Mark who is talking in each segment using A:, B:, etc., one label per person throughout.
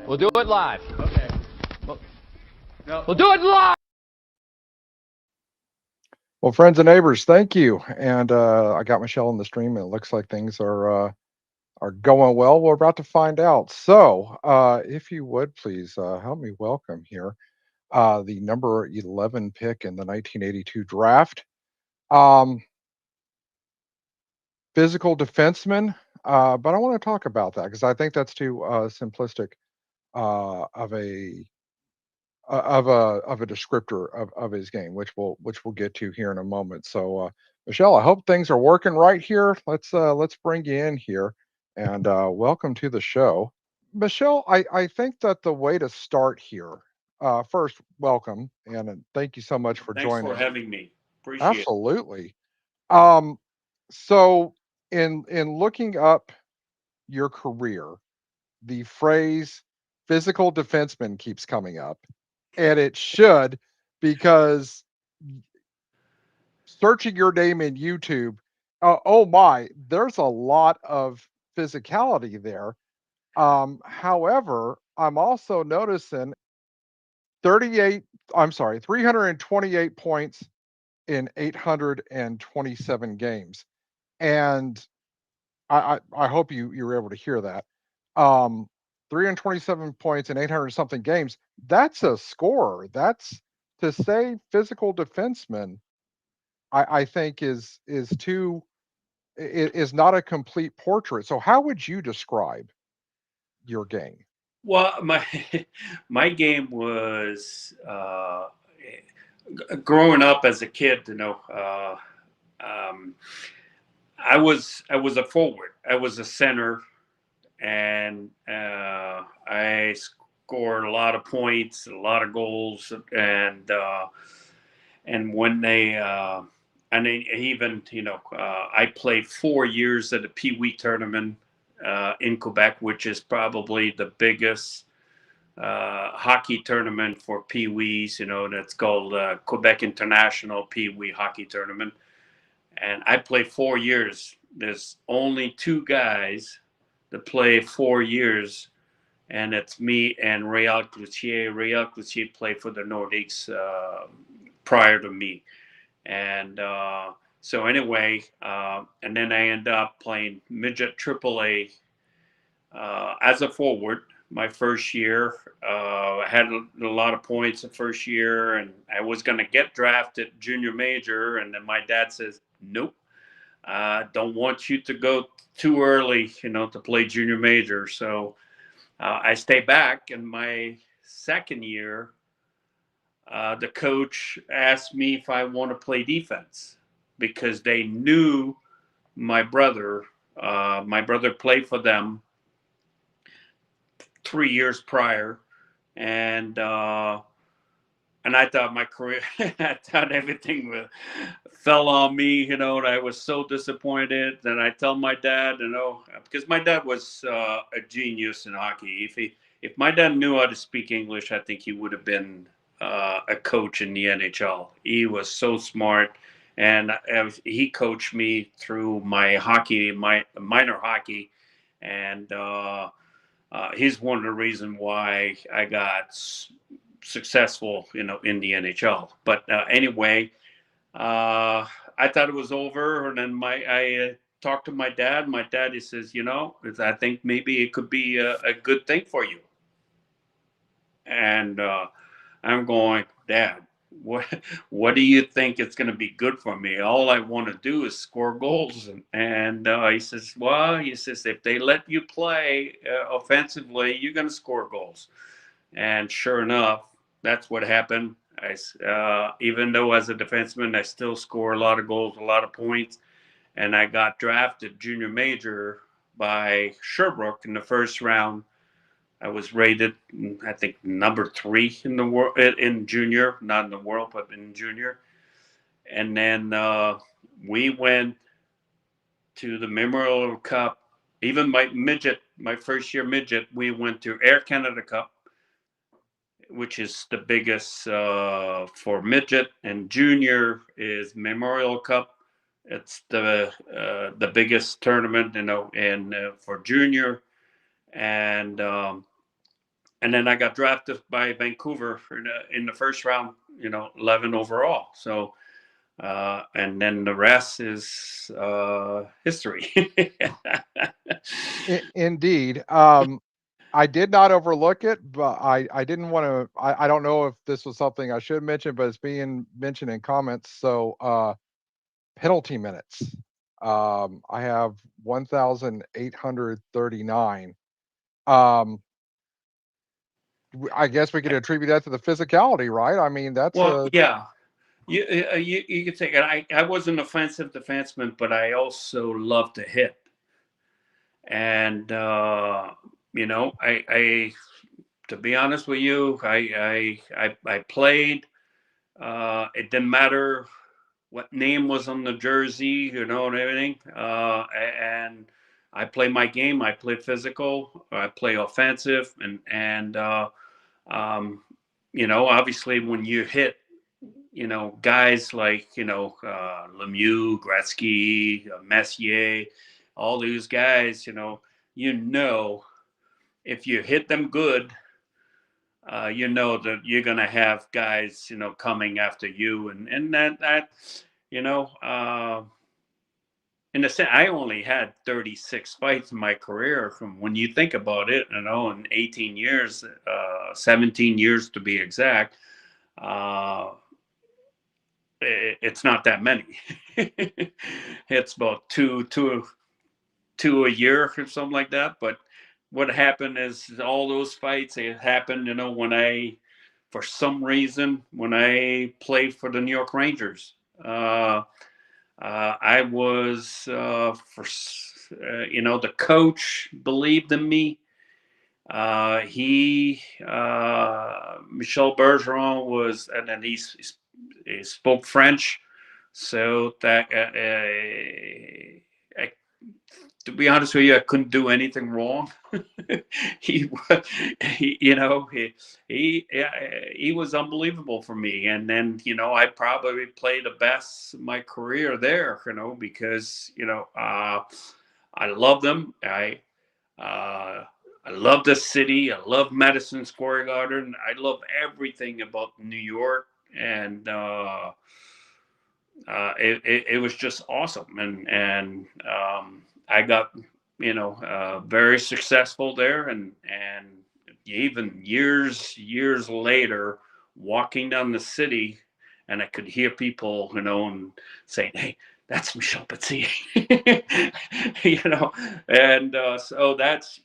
A: We'll do it live.
B: Okay.
A: We'll do it live.
C: Well, friends and neighbors, thank you. And I got Michelle on the stream, and it looks like things are going well. We're about to find out. So, if you would please help me welcome here the number 11 pick in the 1982 draft, physical defenseman. But I want to talk about that because I think that's too simplistic of a descriptor of his game, which we'll get to here in a moment. So, Michelle, I hope things are working right here. Let's bring you in here, and welcome to the show, Michelle. I think that the way to start here, first, welcome and thank you so much for joining.
B: Thanks for having me. Appreciate it.
C: Absolutely. Um, so in looking up your career, the phrase "physical defenseman" keeps coming up. And it should, because searching your name in YouTube, oh my, there's a lot of physicality there. However, I'm also noticing 328 points in 827 games. And I hope you were able to hear that. 327 points in 800 something games. That's a scorer. That's, to say physical defenseman, I think is not a complete portrait. So how would you describe your game?
B: Well, my game was growing up as a kid. I was a forward. I was a center, and I scored a lot of points, a lot of goals, and when they and even I played 4 years at a Pee Wee tournament in Quebec, which is probably the biggest hockey tournament for Pee Wees. That's called Quebec International Pee Wee Hockey Tournament. And I played 4 years. There's only two guys that play 4 years, and it's me and Réal Cloutier. Réal Cloutier played for the Nordiques prior to me. And so anyway, and then I ended up playing midget AAA as a forward my first year. I had a lot of points the first year, and I was going to get drafted junior major. And then my dad says, nope, don't want you to go too early, to play junior major. So I stayed back. In my second year, the coach asked me if I want to play defense because they knew my brother. My brother played for them 3 years prior, and I thought my career, I thought everything fell on me, and I was so disappointed. And I tell my dad, because my dad was a genius in hockey. If my dad knew how to speak English, I think he would have been a coach in the NHL. He was so smart, and he coached me through my minor hockey, and he's one of the reasons why I got successful, in the NHL. But anyway, I thought it was over, and then I talked to my dad. My dad, he says, I think maybe it could be a good thing for you. And I'm going, Dad, what do you think it's going to be good for me? All I want to do is score goals. And he says, if they let you play offensively, you're going to score goals. And sure enough, that's what happened. Even though as a defenseman, I still score a lot of goals, a lot of points. And I got drafted junior major by Sherbrooke in the first round. I was rated, I think, number 3 in the world, in junior, not in the world, but in junior. And then we went to the Memorial Cup. Even my first year midget, we went to Air Canada Cup, which is the biggest for midget, and junior is Memorial Cup. It's the biggest tournament, for junior. And and then I got drafted by Vancouver in the first round, 11 overall. So, and then the rest is history.
C: Indeed. I did not overlook it, but I didn't want to. I don't know if this was something I should mention, but it's being mentioned in comments. So penalty minutes. I have 1,839. I guess we could attribute that to the physicality, right? I mean, that's
B: Well, yeah. You could take it. I was an offensive defenseman, but I also love to hit. And I to be honest with you, I played. It didn't matter what name was on the jersey, and everything. And I play my game. I play physical. I play offensive, and obviously when you hit, guys like Lemieux, Gretzky, Messier, all these guys, if you hit them good, that you're gonna have guys, coming after you, and that in a sense, I only had 36 fights in my career. From when you think about it, in 18 years, 17 years to be exact, it's not that many. It's about two a year or something like that. But what happened is all those fights, it happened, for some reason, when I played for the New York Rangers. I was, the coach believed in me. Michel Bergeron was, and then he spoke French. So that, to be honest with you, I couldn't do anything wrong. he, he was unbelievable for me. And then, I probably played the best of my career there, because, I love them. I love the city. I love Madison Square Garden. I love everything about New York. And, it was just awesome. And I got, very successful there. And even years later, walking down the city, and I could hear people, and saying, "Hey, that's Michel Petit," and so that's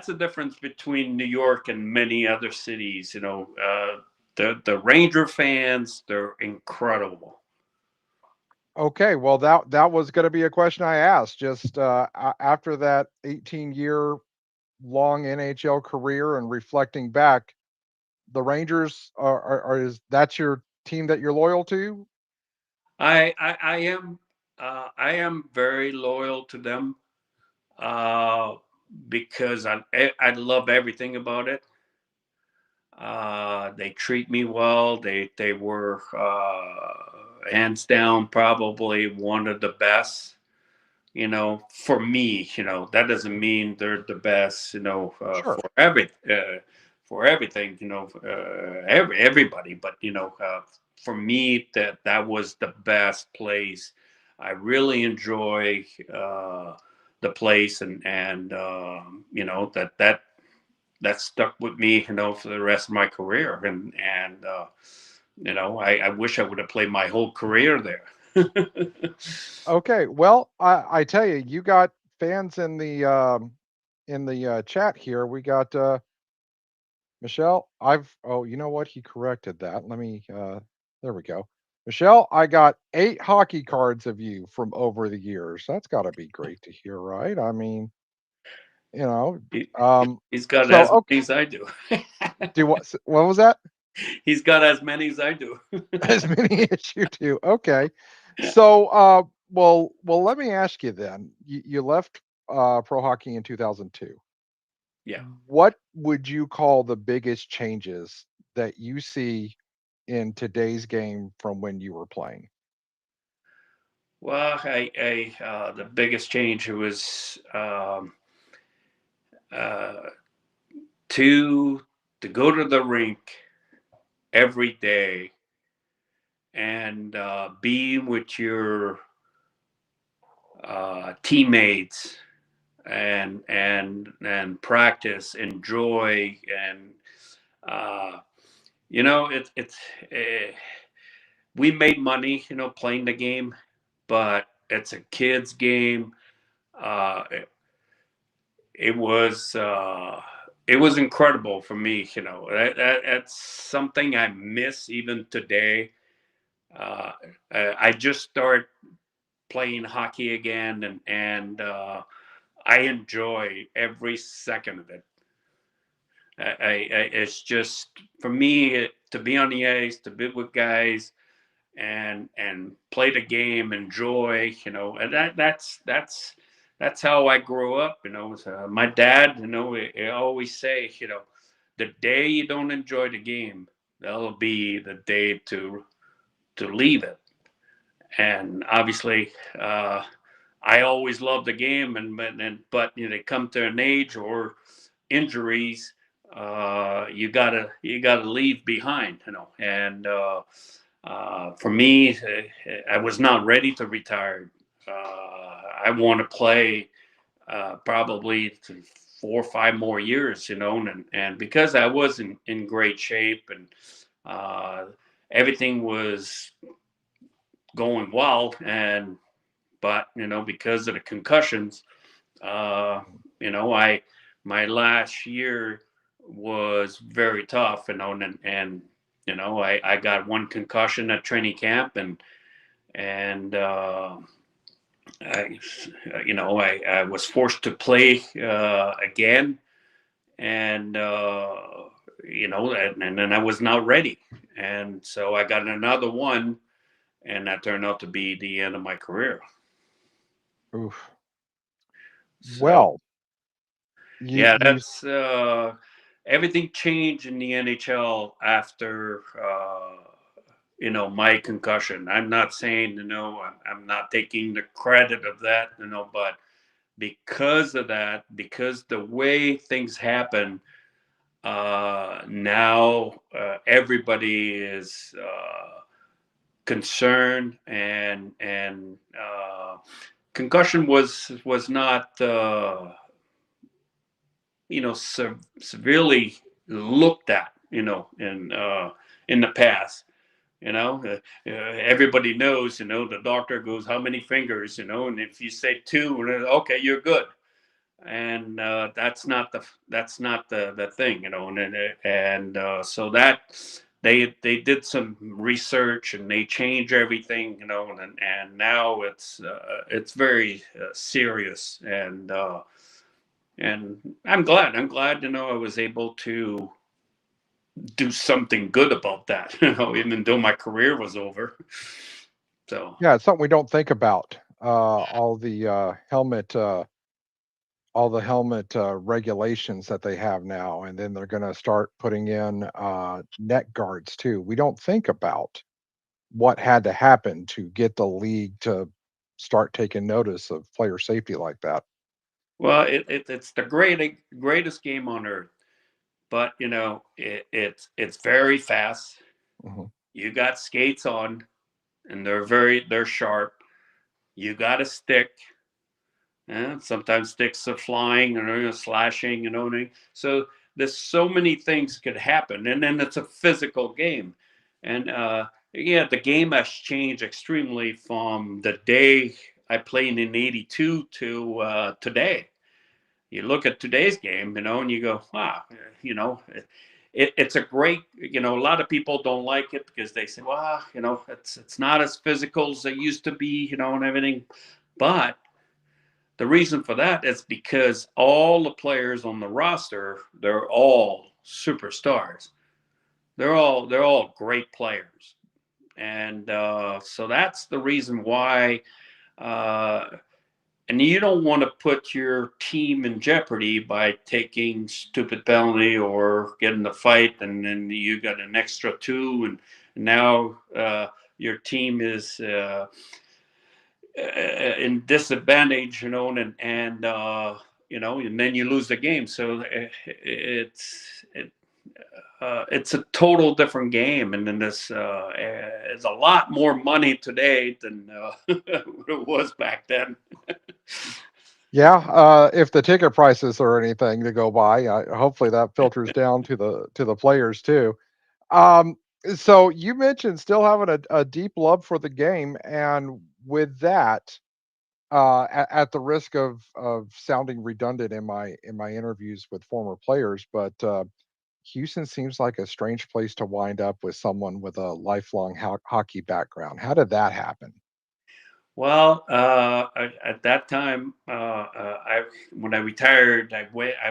B: the difference between New York and many other cities. The Ranger fans, they're incredible.
C: okay. Well, that was going to be a question I asked. Just after that 18-year long NHL career and reflecting back, the Rangers is that's your team that you're loyal to?
B: I am very loyal to them, uh, because I love everything about it. They treat me well. They were, hands down, probably one of the best. For me, that doesn't mean they're the best.
C: Sure.
B: For everything. Everybody. But for me, that was the best place. I really enjoy the place, and that stuck with me, for the rest of my career. And I wish I would have played my whole career there.
C: Okay. Well, I tell you, you got fans in the chat here. We got Michelle. Oh, you know what? He corrected that. Let me there we go. Michelle, I got 8 hockey cards of you from over the years. That's got to be great to hear, right? I mean, you know,
B: He,
C: um
B: he's got
C: so
B: as
C: okay,
B: many as I do.
C: what was that?
B: He's got as many as I do.
C: As many as you do. Okay. So, well, let me ask you then. You left pro hockey in 2002.
B: Yeah.
C: What would you call the biggest changes that you see in today's game from when you were playing?
B: Well, the biggest change was, uh, to go to the rink every day and be with your teammates and practice, enjoy, and it's we made money, playing the game, but it's a kid's game. Uh, it, it was incredible for me. That's something I miss even today. I just started playing hockey again, and I enjoy every second of it. It's just for me to be on the ice, to be with guys, and play the game, enjoy. And that's how I grew up. So my dad, he always say, the day you don't enjoy the game, that'll be the day to leave it. And obviously, I always loved the game, but they come to an age or injuries, you gotta leave behind, And for me, I was not ready to retire. I want to play probably 4 or 5 more years, and because I was in great shape and everything was going well, but because of the concussions, I my last year was very tough, and I got one concussion at training camp, and I I was forced to play again, and and then I was not ready, and so I got another one, and that turned out to be the end of my career.
C: Oof.
B: So,
C: Well,
B: yeah,
C: you
B: that's everything changed in the NHL after my concussion. I'm not saying I'm not taking the credit of that, but because of that, because the way things happen, now everybody is concerned, and concussion was not severely looked at, in the past. Everybody knows, the doctor goes, how many fingers, and if you say 2, okay, you're good. And that's not the thing, and so that they did some research and they changed everything, and now it's very serious, and I'm glad I was able to do something good about that, even though my career was over. So
C: Yeah, it's something we don't think about. All the helmet regulations that they have now, and then they're going to start putting in neck guards too. We don't think about what had to happen to get the league to start taking notice of player safety like that.
B: well, it's the greatest game on earth, but it's very fast.
C: Mhm.
B: You got skates on, and they're sharp. You got a stick. And sometimes sticks are flying and slashing, so there's so many things could happen, and then it's a physical game, and yeah, the game has changed extremely from the day I played in '82 to today. You look at today's game, and you go, wow, it's a great, a lot of people don't like it because they say, well, it's not as physical as it used to be, and everything. But the reason for that is because all the players on the roster, they're all superstars. They're all great players, and so that's the reason why. Uh, and you don't want to put your team in jeopardy by taking stupid penalty or getting a fight, and then you got an extra 2, and now your team is in disadvantage, and and then you lose the game. So it's a total different game, and then it's a lot more money today than it was back then.
C: Yeah, if the ticket prices are anything to go by, hopefully that filters down to the players too. Um, so you mentioned still having a deep love for the game, and with that, at the risk of sounding redundant in my interviews with former players, but Houston seems like a strange place to wind up with someone with a lifelong hockey background. How did that happen?
B: Well, at that time, when I retired, I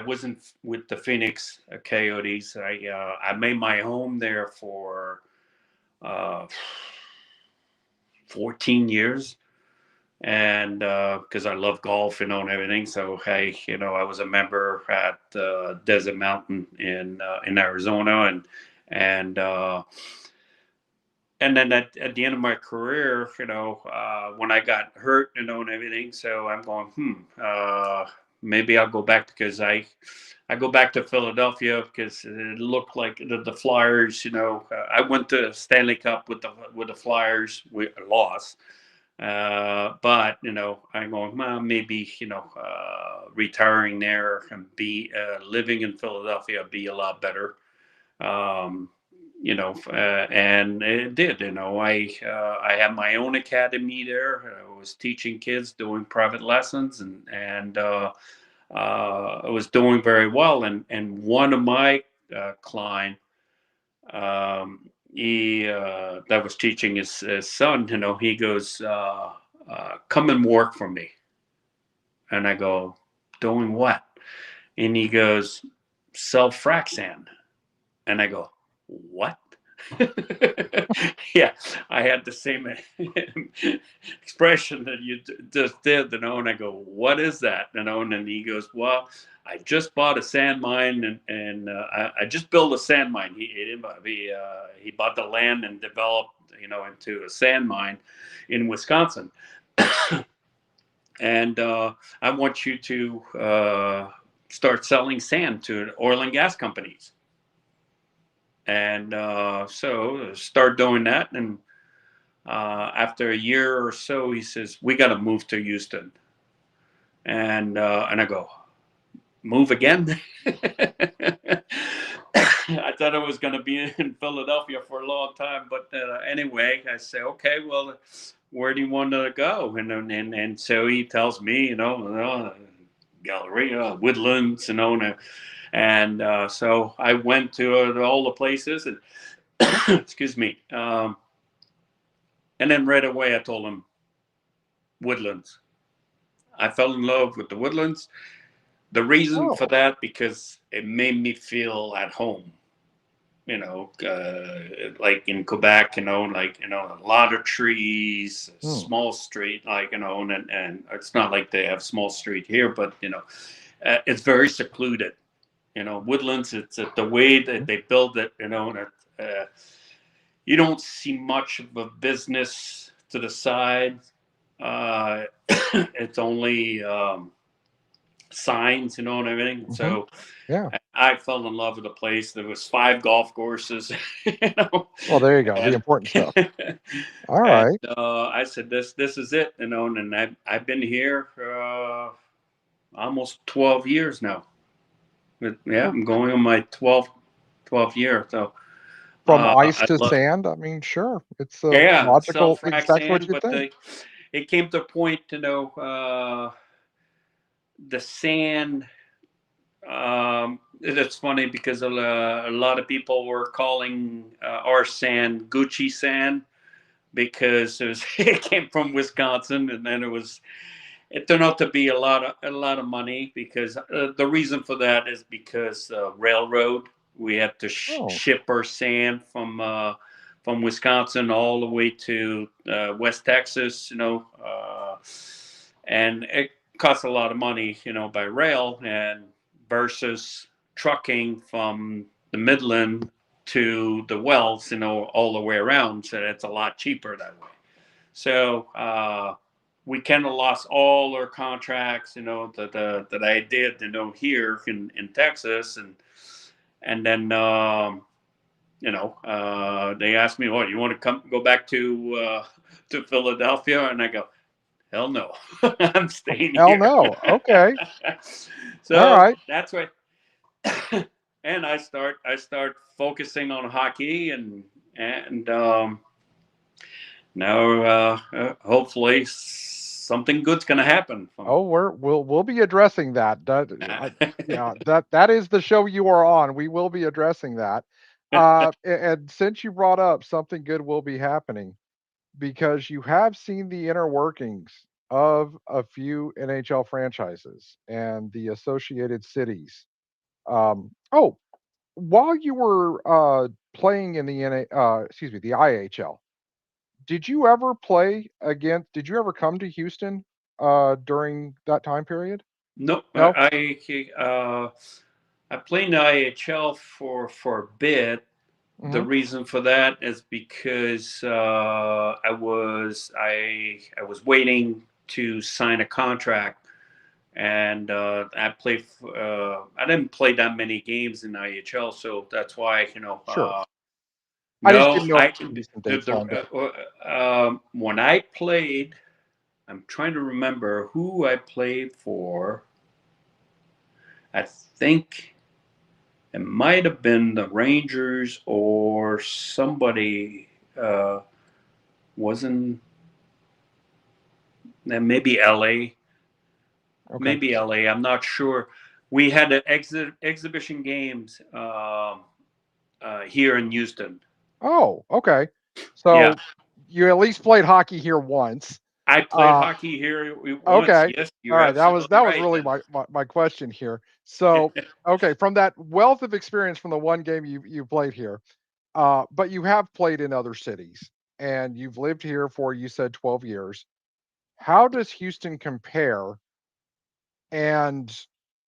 B: wasn't with the Phoenix Coyotes. I made my home there for uh, 14 years, and because I love golf, and everything. So I was a member at Desert Mountain in Arizona, and and then at the end of my career, when I got hurt, and everything, so I'm going, maybe I'll go back, because I go back to Philadelphia because it looked like the Flyers. I went to Stanley Cup with the Flyers. We lost, but I'm going, well, maybe retiring there and be living in Philadelphia be a lot better. Um, and it did. I had my own academy there. I was teaching kids, doing private lessons, and I was doing very well. And one of my client, he that was teaching his son, he goes, come and work for me. And I go, doing what? And he goes, sell frac sand. And I go, what? Yeah, I had the same expression that you just did, and I go, what is that? And then he goes, well, I just bought a sand mine, and I just built a sand mine. He bought the land and developed, into a sand mine in Wisconsin. And I want you to start selling sand to oil and gas companies. And so start doing that. And after a year or so, he says, we got to move to Houston. And I go, move again? I thought I was going to be in Philadelphia for a long time. But anyway, I say, okay, well, where do you want to go? And so he tells me, Galleria, Woodlands, and so I went to all the places, and excuse me. And then right away I told him, Woodlands. I fell in love with the Woodlands. The reason for that, because it made me feel at home. Like in Quebec, a lot of trees, small street, and it's not like they have small street here, but it's very secluded. Woodlands. It's the way that they build it. You don't see much of a business to the side. It's only signs, and everything. Mm-hmm. So
C: yeah,
B: I fell in love with the place. There was 5 golf courses.
C: Well, there you go. The important stuff. All right.
B: I said, this is it, and I've been here almost 12 years now. But, yeah, I'm going on my 12th year. So.
C: From ice to sand, I mean, sure, it's logical. That's what you think.
B: It came to a point, the sand. It's funny because a lot of people were calling our sand Gucci sand because it came from Wisconsin, and then it turned out to be a lot of money, because the reason for that is because railroad. We had to ship our sand from Wisconsin all the way to West Texas, and it costs a lot of money, by rail, and versus trucking from the Midland to the Wells, all the way around. So it's a lot cheaper that way. So we kind of lost all our contracts, that I did, here in Texas, and then they asked me, "What, you want to go back to Philadelphia?" And I go, "Hell no, I'm staying
C: Hell
B: here."
C: no. Okay.
B: So
C: All right.
B: that's why, and I start focusing on hockey, and now hopefully something good's gonna happen.
C: Oh, we'll be addressing that. Yeah, that is the show you are on. We will be addressing that. And since you brought up something good will be happening, because you have seen the inner workings of a few NHL franchises and the associated cities. Oh, while you were playing in the the IHL, did you ever play against? Did you ever come to Houston during that time period?
B: No,
C: No.
B: I played in the IHL for a bit. The
C: Hmm.
B: reason for that is because I was waiting to sign a contract, and I didn't play that many games in IHL, so that's why
C: Sure. I just
B: no,
C: didn't know
B: I
C: if Houston did someday.
B: when I played, I'm trying to remember who I played for. I think it might have been the Rangers or somebody. Wasn't maybe LA?
C: Okay.
B: Maybe LA. I'm not sure. We had an exhibition games here in Houston.
C: Oh, okay.
B: Yeah,
C: So you at least played hockey here once.
B: I played
C: Uh,
B: hockey here once.
C: okay.
B: Yes,
C: All
B: you're
C: right.
B: absolutely
C: That was
B: right.
C: really my question here. So, okay, from that wealth of experience from the one game you played here, but you have played in other cities and you've lived here for, you said, 12 years. How does Houston compare, and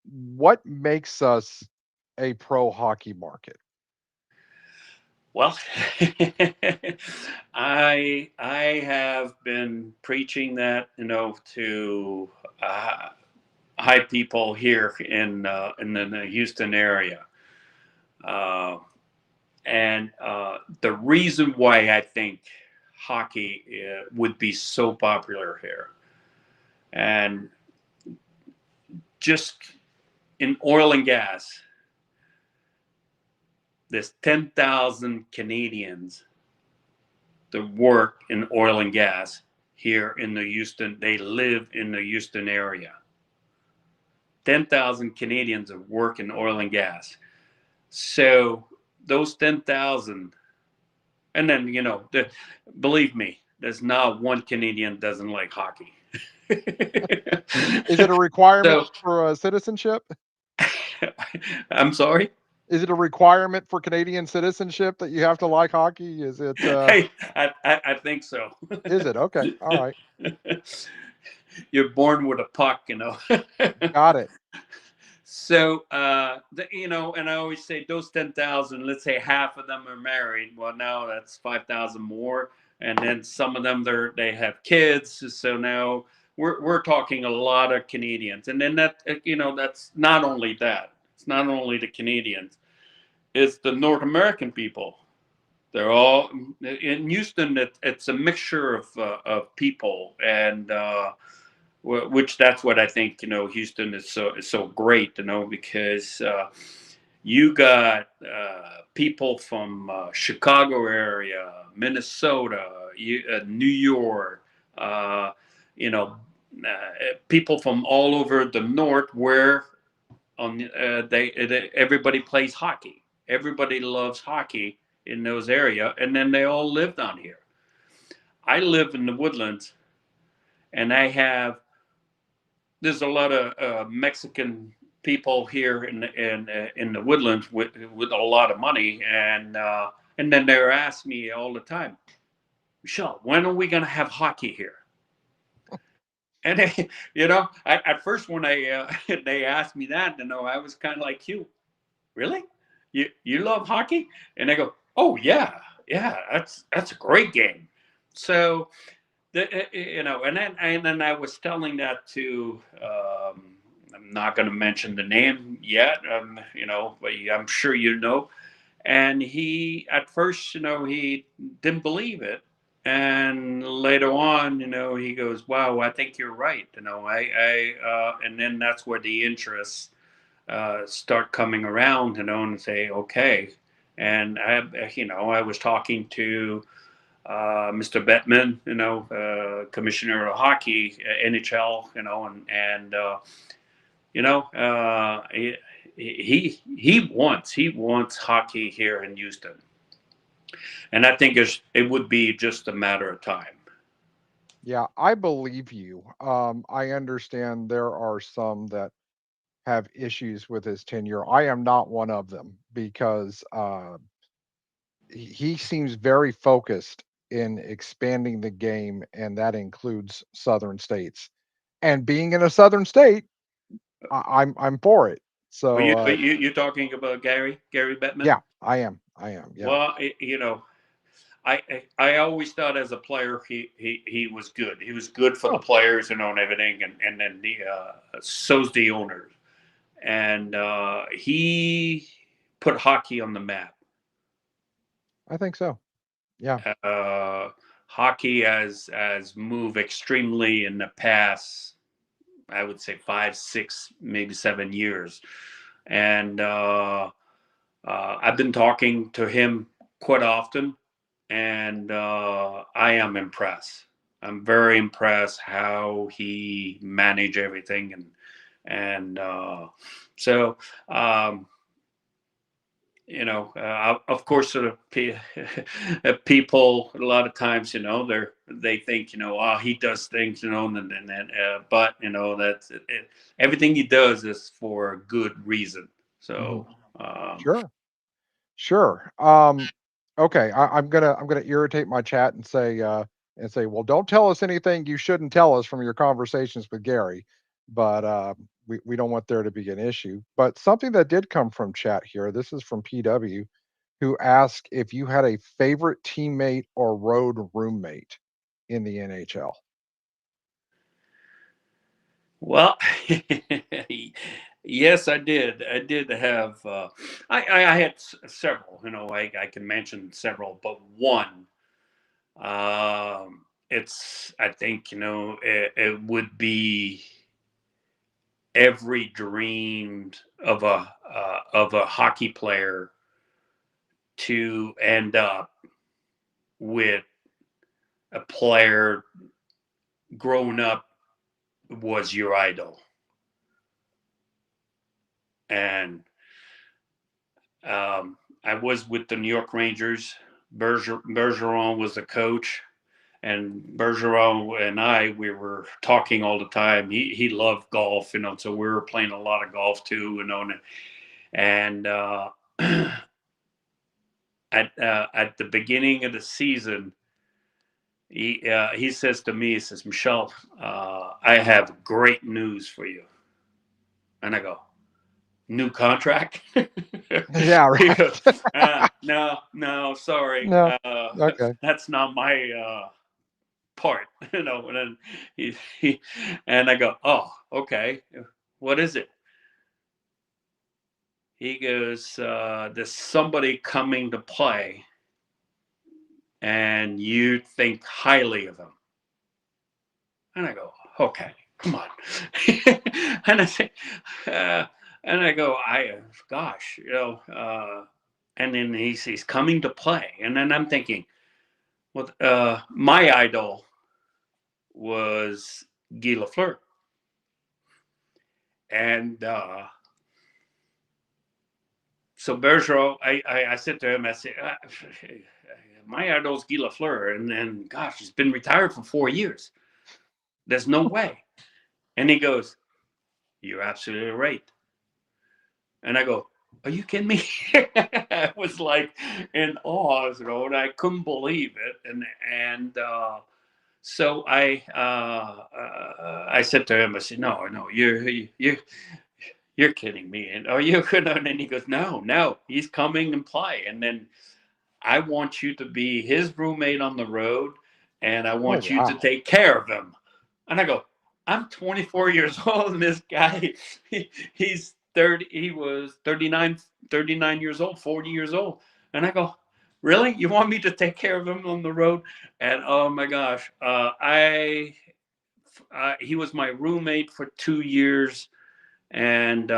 C: what makes us a pro hockey market?
B: Well, I have been preaching that to high people here in the Houston area, uh, and the reason why I think hockey would be so popular here, and just in oil and gas, there's 10,000 Canadians that work in oil and gas here in the Houston. They live in the Houston area. 10,000 Canadians that work in oil and gas. So those 10,000, and then believe me, there's not one Canadian doesn't like hockey.
C: Is it a requirement
B: So
C: for citizenship?
B: I'm sorry.
C: Is it a requirement for Canadian citizenship that you have to like hockey? Is it?
B: Hey, I think so.
C: Is it? Okay. All right.
B: You're born with a puck.
C: Got it.
B: So, and I always say those 10,000, let's say half of them are married. Well, now that's 5,000 more. And then some of them, they have kids. So now we're talking a lot of Canadians. And then that's not only that. It's not only the Canadians. It's the North American people. They're all in Houston. It's a mixture of people, and which that's what I think. Houston is so great. Because you got people from Chicago area, Minnesota, New York. You know, people from all over the north where everybody plays hockey. Everybody loves hockey in those area, and then they all live down here. I live in the Woodlands, and there's a lot of Mexican people here in the Woodlands with a lot of money, and then they're asking me all the time, Michel, when are we going to have hockey here? And at first when they asked me that, I was kind of like, you really? You love hockey? And they go, oh yeah, that's a great game. So and then I was telling that to, I'm not going to mention the name yet, but I'm sure you know. And he, at first, he didn't believe it. And later on, he goes, "Wow, I think you're right." And then that's where the interests start coming around, and say, okay. And I was talking to Mr. Bettman, Commissioner of Hockey, NHL, he wants hockey here in Houston, and I think it would be just a matter of time.
C: Yeah, I believe you. I understand there are some that have issues with his tenure. I am not one of them because he seems very focused in expanding the game, and that includes southern states. And being in a southern state, I'm for it.
B: But
C: So
B: you're talking about Gary Bettman?
C: yeah, I am. Yeah.
B: Well, I always thought as a player he was good. He was good for the
C: Oh,
B: players and everything, and then so's the owners. And he put hockey on the map.
C: I think so. Yeah.
B: Hockey has moved extremely in the past, I would say 5, 6, maybe 7 years. And I've been talking to him quite often, and I am impressed. I'm very impressed how he managed everything, and so of course, sort of people a lot of times, they think, oh, he does things, but that's everything he does is for a good reason.
C: Hmm.
B: So
C: Sure. Sure. Okay. I'm gonna irritate my chat and say, well, don't tell us anything you shouldn't tell us from your conversations with Gary. But we don't want there to be an issue. But something that did come from chat here. This is from PW, who asked if you had a favorite teammate or road roommate in the NHL.
B: well, yes, I did. I did have. I had several. I can mention several, but one. I think it would be every dream of a hockey player to end up with a player growing up was your idol. And I was with the New York Rangers. Bergeron was the coach, and Bergeron and we were talking all the time. He loved golf, so we were playing a lot of golf too, and at the beginning of the season, he says to me, he says, "Michel, I have great news for you," and I go, "New contract?"
C: Yeah.
B: He goes,
C: Right.
B: no, sorry,
C: No. Okay.
B: that's not my part, And then he and I go, "Oh, okay, what is it?" He goes, "There's somebody coming to play, and you think highly of him." And I go, "Okay, come on." and I say, uh, and I go, gosh, and then he's coming to play, and then I'm thinking, well, my idol was Guy Lafleur, and so Bergeron, I said to him, I said, my idol's Guy Lafleur, and then gosh, he's been retired for 4 years. There's no way. And he goes, "You're absolutely right." And I go, "Are you kidding me?" I was like in awe, and I couldn't believe it. And so I said to him, I said, "No, you're kidding me." And are you gonna? And then he goes, "No, he's coming and play." And then I want you to be his roommate on the road, and I
C: Oh,
B: want you to
C: wow.
B: take care of him. And I go, I'm 24 years old, and this guy, he's 30. He was 39 years old, 40 years old. And I go, really? You want me to take care of him on the road? And oh my gosh, he was my roommate for 2 years, and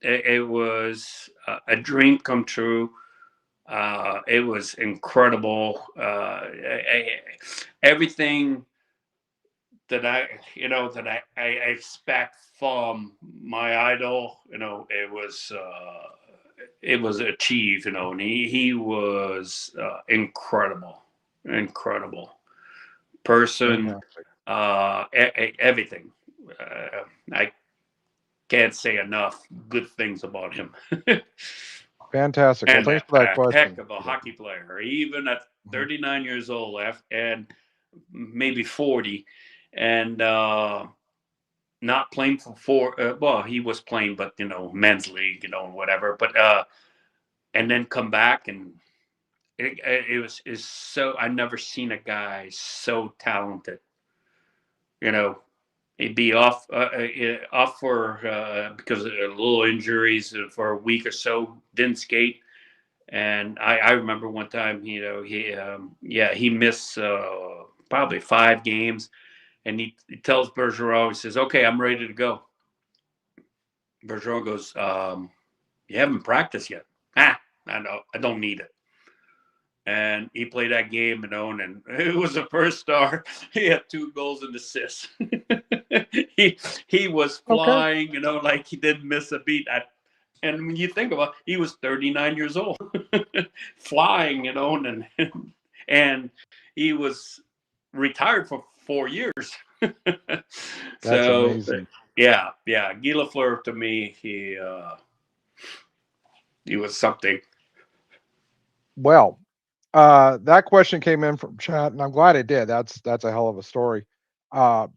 B: it was a dream come true. It was incredible. Everything that I expect from my idol, it was achieved, and he was incredible person,
C: Fantastic.
B: everything. I can't say enough good things about him.
C: Fantastic. Well,
B: And
C: thanks for that
B: a heck
C: question.
B: of a hockey player, even at
C: Mhm.
B: 39 years old, and maybe 40, and not playing for four. Well, he was playing, but men's league, whatever. But and then come back, and it was is so. I never seen a guy so talented. You know, he'd be off for because of little injuries for a week or so. Didn't skate, and I remember one time, he missed probably 5 games, and he tells Bergeron, he says, "Okay, I'm ready to go." Bergeron goes, "You haven't practiced yet." I know, I don't need it. And he played that game, and it was the first star. He had 2 goals and assists. he was
C: Okay.
B: flying, like he didn't miss a beat. And when you think about it, he was 39 years old, flying, and he was retired for 4 years.
C: That's
B: So,
C: amazing.
B: yeah, Guy Lafleur, to me, he was something.
C: Well, that question came in from chat, and I'm glad it did. That's a hell of a story. Uh,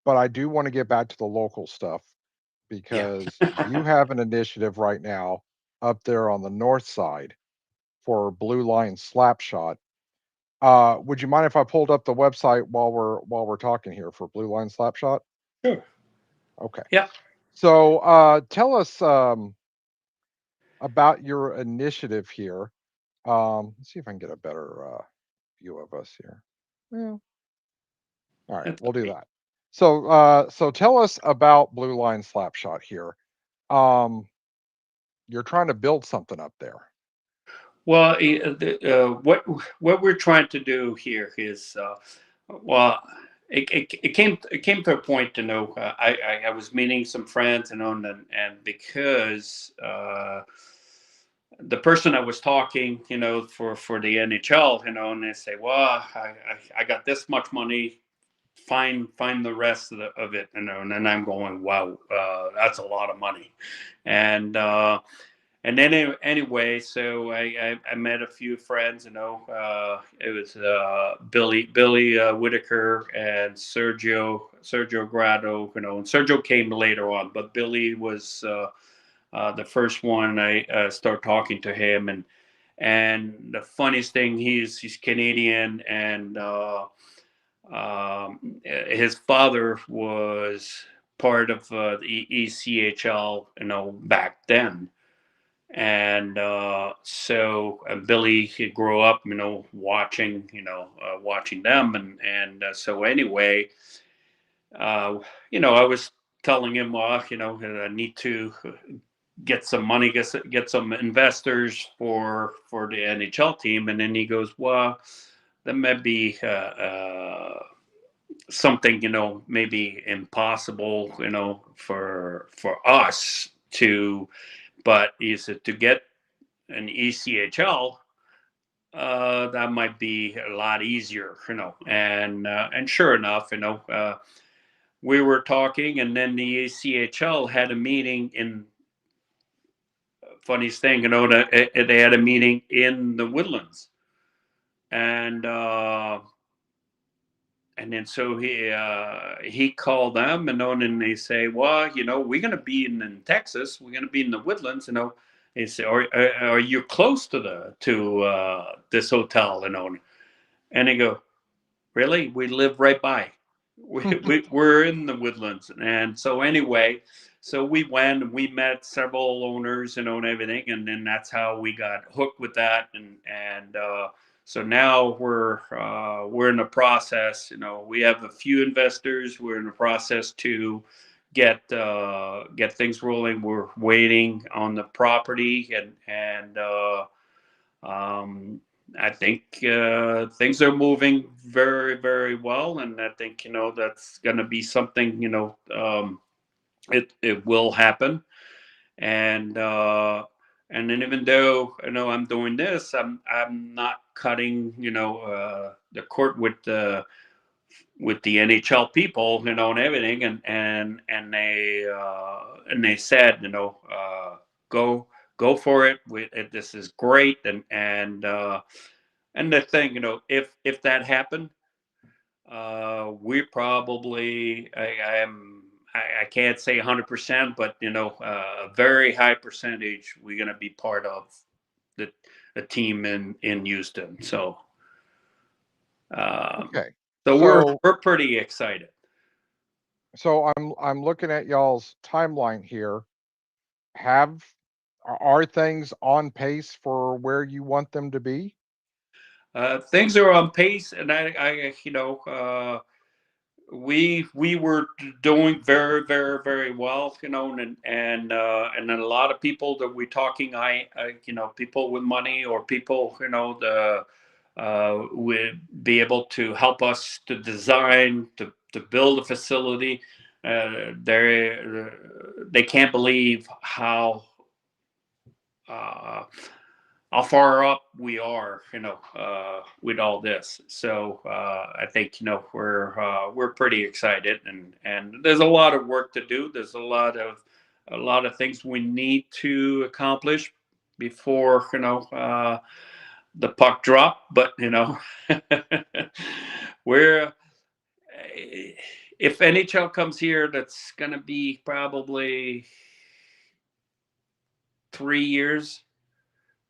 C: but I do want to get back to the local stuff
B: Yeah.
C: because you have an initiative right now up there on the north side for Blueline Slapshot. Would you mind if I pulled up the website while we're talking here for Blueline Slapshot?
B: Sure.
C: Okay.
B: Yeah.
C: So tell us about your initiative here. Let's see if I can get a better view of us here. Well, all right,
B: That's
C: we'll do
B: great.
C: that. So tell us about Blueline Slapshot here. Um, you're trying to build something up there.
B: Well, what we're trying to do here is, well, it came to a point, I was meeting some friends, and because the person I was talking, for the NHL, and they say, well, I got this much money, find the rest of it, and then I'm going, wow, that's a lot of money, and then anyway, so I met a few friends. It was Billy Whitaker and Sergio Grado. And Sergio came later on, but Billy was the first one. I started talking to him, and the funniest thing, he's Canadian, and his father was part of the ECHL, back then. And so Billy, he grew up, watching them, so anyway, I was telling him, well, I need to get some money, get some investors for the NHL team, and then he goes, well, that might be something, maybe impossible, for us to, but he said to get an ECHL, that might be a lot easier, and sure enough, we were talking, and then the ECHL had a meeting in. Funniest thing, they had a meeting in the Woodlands, and then so he called them, and they say, well, we're gonna be in Texas, we're gonna be in the Woodlands, They say, are you close to this hotel, and they go, Really? We live right by. We're in the Woodlands. And so anyway, so we went and we met several owners, and everything. And then that's how we got hooked with that. And so now we're in the process. We have a few investors. We're in the process to get things rolling. We're waiting on the property, and I think things are moving very, very well, and I think that's going to be something. It will happen, and then even though I'm doing this, I'm not cutting the court with the NHL people, and everything, and they said, go for it. This is great, and the thing, if that happened, we probably I can't say 100%, but a very high percentage we're gonna be part of the team in Houston. So
C: Okay.
B: so
C: So
B: we're pretty excited.
C: so I'm looking at y'all's timeline here. Have are things on pace for where you want them to be?
B: Things are on pace, and we were doing very, very, very well, and then a lot of people that we're talking, people with money or people, would be able to help us to design to build a facility. They can't believe uh, how far up we are, with all this. So I think we're pretty excited, and there's a lot of work to do. There's a lot of things we need to accomplish before the puck drop. But we're if NHL comes here, that's going to be probably 3 years.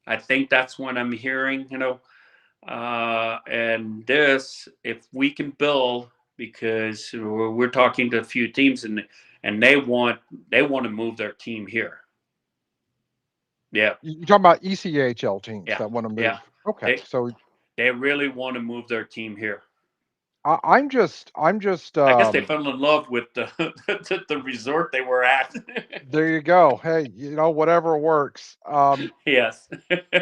B: I think that's what I'm hearing, and this, if we can build, because we're talking to a few teams, and they want to move their team here. Yeah,
C: You're talking about ECHL teams
B: yeah,
C: that want to move.
B: yeah.
C: Okay, so
B: They really want to move their team here.
C: I'm just
B: I guess they fell in love with the resort they were at.
C: there you go. Hey, whatever works.
B: Yes.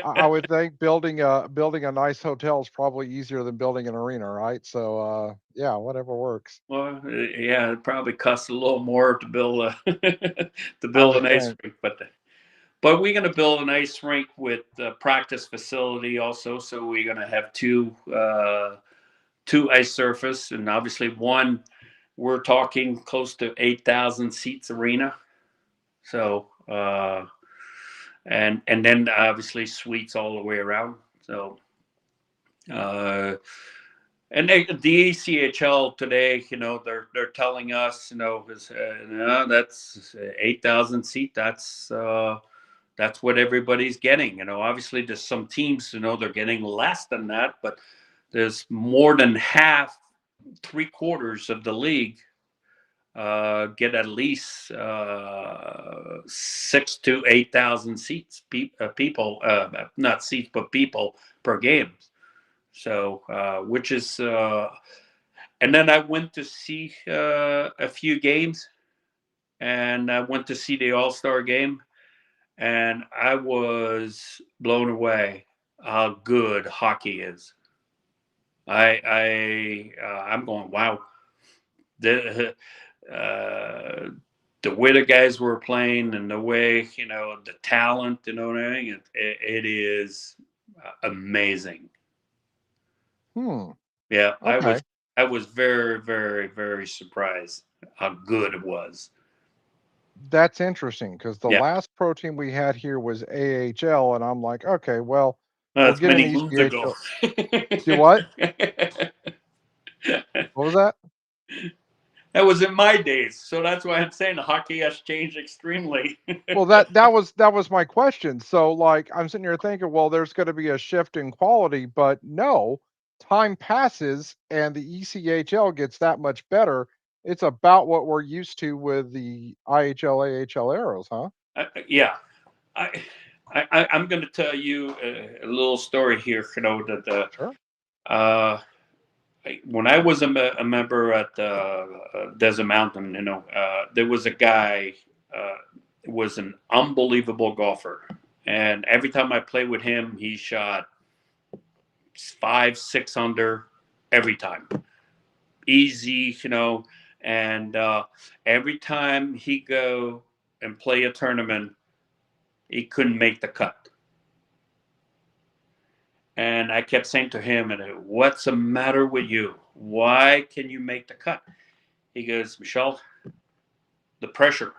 C: I would think building a nice hotel is probably easier than building an arena, right? So yeah, whatever works.
B: Well, yeah, it probably costs a little more to build to
C: I
B: build
C: would
B: an ice
C: think.
B: rink, but we're going to build an ice rink with a practice facility also. So we're going to have two ice surface, and obviously one, we're talking close to 8,000 seats arena. So and then obviously suites all the way around. So and the ECHL today, they're telling us, that's 8,000 seat. That's what everybody's getting. Obviously there's some teams, they're getting less than that, but there's more than half, 3/4 of the league get at least 6 to 8,000 seats, people, not seats, but people per game. So, which is, and then I went to see a few games, and I went to see the All-Star game, and I was blown away how good hockey is. I'm going, wow. The the way the guys were playing, and the way the talent, and everything, it is amazing. Yeah,
C: Okay.
B: I was very, very, very surprised how good it was.
C: That's interesting because the
B: Yeah,
C: last pro team we had here was AHL, and I'm like, okay, well, we'll
B: that's
C: get an
B: many moons ago.
C: ECHL. Do what? What was that?
B: That was in my days, so that's why I'm saying hockey has changed extremely.
C: Well, that was my question. So, like, I'm sitting here thinking, well, there's going to be a shift in quality, but no, time passes and the ECHL gets that much better, it's about what we're used to with the IHL, AHL arrows, huh?
B: Yeah, I, I'm going to tell you a little story here. You know that
C: Sure.
B: uh, when I was a member at Desert Mountain, there was a guy was an unbelievable golfer, and every time I played with him, he shot 5, 6 under every time, easy, and every time he go and play a tournament, he couldn't make the cut. And I kept saying to him, "What's the matter with you? Why can you make the cut?" He goes, "Michel, the pressure.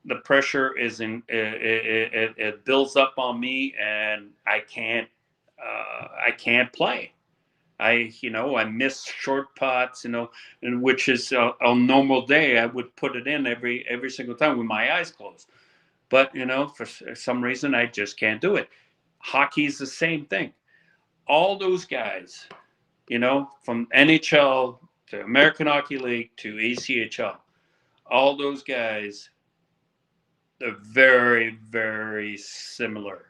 B: The pressure is in. It builds up on me, and I can't. I can't play. I miss short putts, and which is a normal day. I would put it in every single time with my eyes closed. But for some reason, I just can't do it. Hockey's the same thing. All those guys, from NHL to American Hockey League to ECHL, all those guys, they're very, very similar.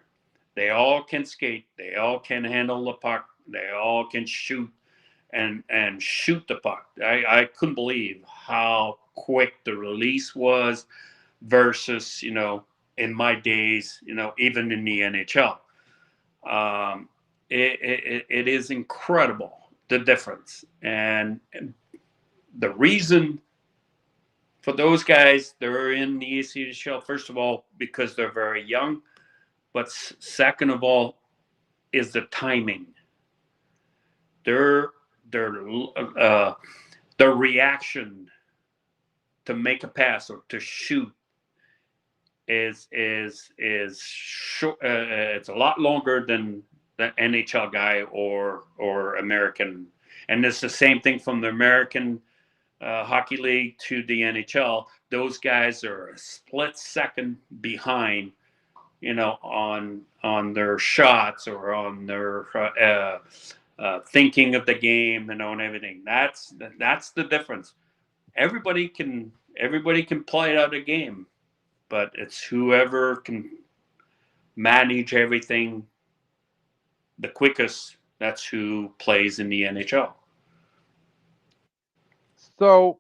B: They all can skate. They all can handle the puck. They all can shoot and shoot the puck. I couldn't believe how quick the release was versus, in my days, even in the NHL. It is incredible, the difference. And the reason for those guys, they're in the ECHL, first of all, because they're very young. But second of all, is the timing. Their reaction to make a pass or to shoot is short. It's a lot longer than the NHL guy or American, and it's the same thing from the American Hockey League to the NHL. Those guys are a split second behind, on their shots or on their thinking of the game, and everything. That's the difference. Everybody can play out a game, but it's whoever can manage everything the quickest. That's who plays in the NHL.
C: So,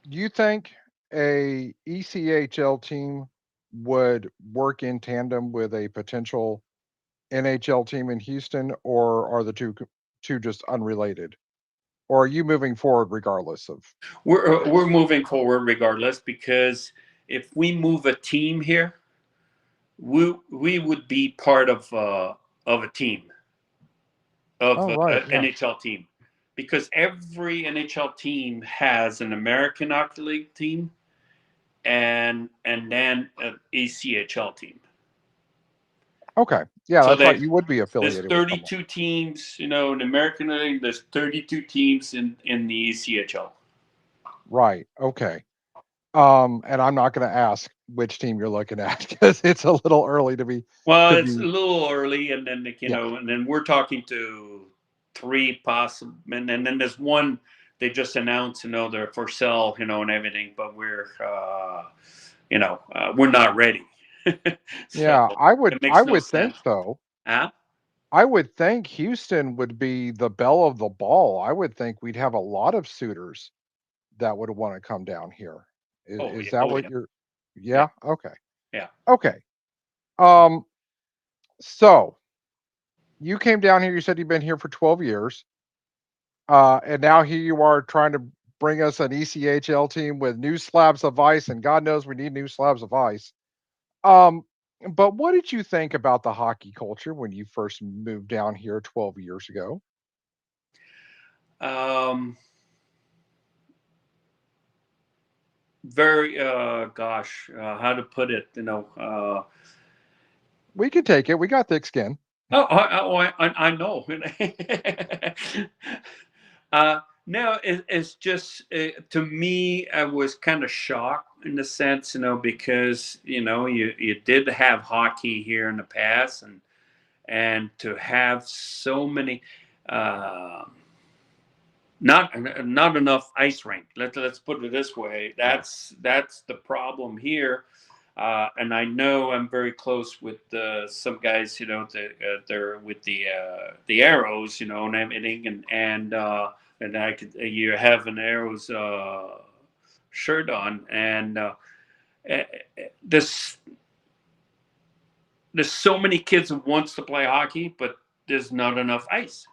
C: do you think a ECHL team would work in tandem with a potential NHL team in Houston, or are the two just unrelated? Or are you moving forward regardless of?
B: We're moving forward regardless, because if we move a team here, we would be part of a team, of
C: Oh, right,
B: an
C: yeah,
B: NHL team, because every NHL team has an American Hockey League team and then an ECHL team.
C: okay, yeah,
B: So
C: that's right. You would be
B: there's
C: affiliated with someone,
B: 32 teams, in the American League. There's 32 teams in the ECHL.
C: right? Okay. And I'm not going to ask which team you're looking at because it's a little early to be.
B: Well,
C: To
B: it's a
C: be,
B: little early, and then
C: yeah,
B: and then we're talking to 3 possible, and then there's one they just announced, they're for sale, and everything, but we're not ready. So
C: yeah. I would,
B: it
C: I
B: makes no
C: would think
B: sense.
C: so.
B: Huh?
C: I would think Houston would be the belle of the ball. I would think we'd have a lot of suitors that would want to come down here.
B: Oh
C: Is
B: yeah,
C: that
B: oh
C: what
B: yeah,
C: you're?
B: yeah,
C: Yeah. Okay.
B: yeah.
C: Okay. Um. So you came down here. You said you've been here for 12 years. And now here you are trying to bring us an ECHL team with new slabs of ice, and God knows we need new slabs of ice. Um, but what did you think about the hockey culture when you first moved down here 12 years ago?
B: Um, very gosh, how to put it?
C: We can take it. We got thick skin.
B: I know. No, it's just to me, I was kind of shocked in the sense, because you did have hockey here in the past, and to have so many, not enough ice rink. Let's put it this way. That's the problem here. And I know I'm very close with some guys, they're with the arrows, and everything, and I could you have an arrows shirt on, and this there's so many kids who wants to play hockey, but there's not enough ice.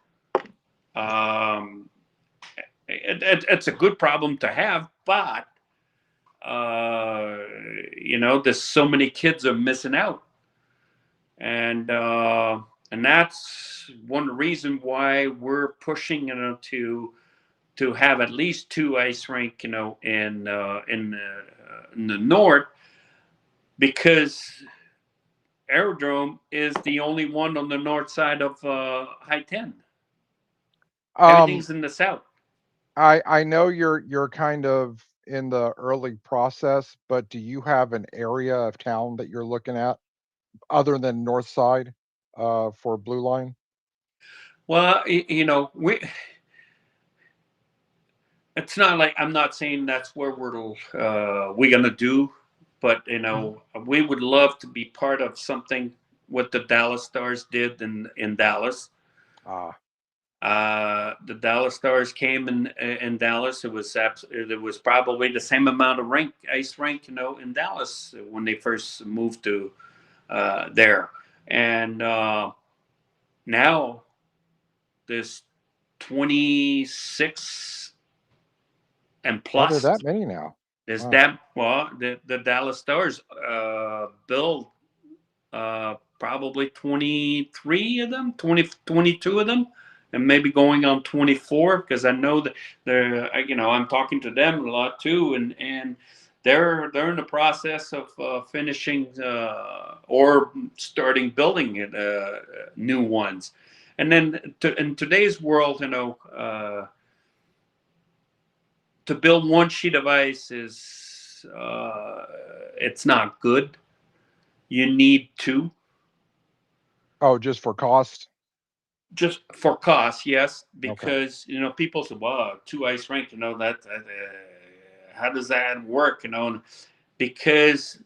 B: It's a good problem to have, but there's so many kids are missing out, and that's one reason why we're pushing to have at least 2 ice rink, in the north, because Aerodrome is the only one on the north side of I-10. Everything's in the south.
C: I know you're kind of in the early process, but do you have an area of town that you're looking at other than north side for Blue Line?
B: Well, it's not like, I'm not saying that's where we're gonna do, but we would love to be part of something what the Dallas Stars did in Dallas. The Dallas Stars came in Dallas. It was probably the same amount of ice rink, in Dallas when they first moved to there, and now there's 26 and plus.
C: There's that many now.
B: There's that. Well, the Dallas Stars build probably 23 of them, 22 of them. And maybe going on 24, because I know that I'm talking to them a lot too, and they're in the process of finishing or starting building new ones. And then in today's world, to build one sheet of ice is it's not good. You need 2.
C: Oh, just for cost?
B: Just for cost, yes, because people say, "Well, 2 ice rink, that how does that work?" Because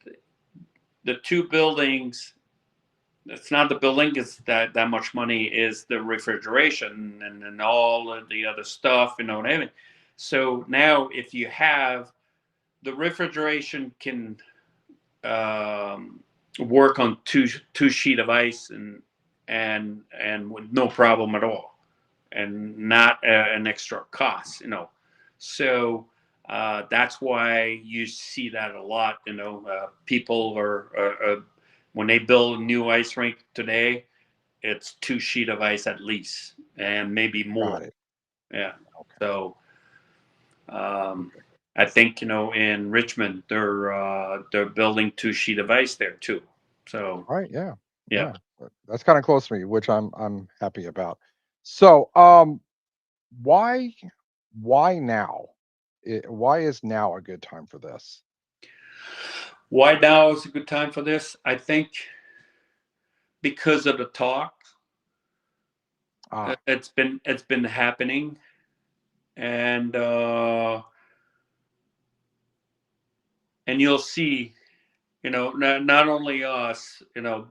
B: the 2 buildings, it's not the building is that much money, is the refrigeration and all of the other stuff, everything. So now, if you have the refrigeration can work on two sheet of ice and with no problem at all, and not an extra cost, So that's why you see that a lot. People are when they build a new ice rink today, it's 2 sheet of ice at least, and maybe more.
C: Got it.
B: Yeah. Okay. So I think in Richmond they're building 2 sheet of ice there too. So
C: Right. Yeah.
B: yeah.
C: That's kind of close to me, which I'm happy about. So, why now? Why is now a good time for this?
B: Why now is a good time for this? I think because of the talk. It's been happening, and you'll see, not only us,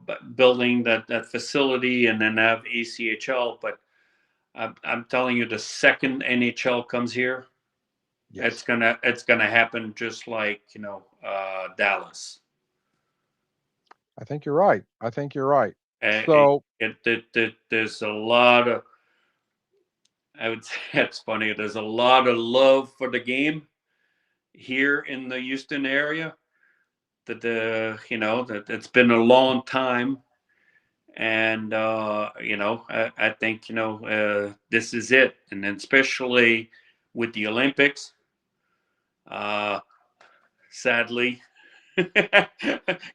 B: but building that facility and then have ECHL, but I'm telling you, the second NHL comes here, it's gonna happen just like Dallas.
C: I think you're right.
B: So there's a lot of, I would say, it's funny. There's a lot of love for the game here in the Houston area. That that it's been a long time, and I think this is it, and then especially with the Olympics. Sadly,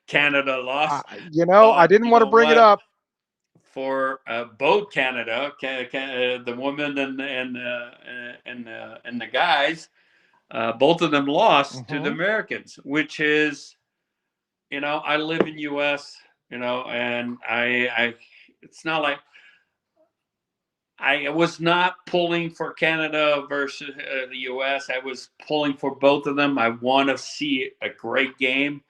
B: Canada lost.
C: I didn't want to bring it up.
B: For both Canada, the women and the guys, both of them lost to the Americans, which is, I live in U.S., and it's not like I was not pulling for Canada versus the U.S. I was pulling for both of them. I want to see a great game,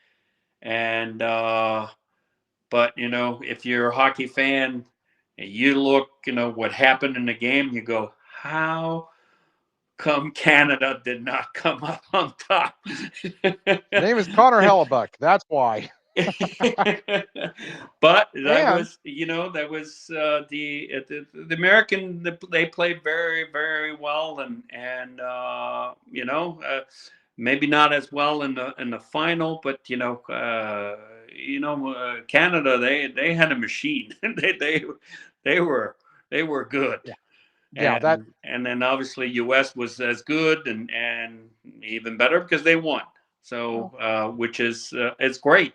B: and but if you're a hockey fan and you look, what happened in the game, you go, how come Canada did not come up on top?
C: His name is Connor Hellebuck. That's why.
B: But that
C: And
B: was, the American. They played very, very well, and maybe not as well in the final, but Canada, they had a machine. they were good.
C: yeah, yeah, that
B: And then obviously U.S. was as good and even better because they won. So which is it's great.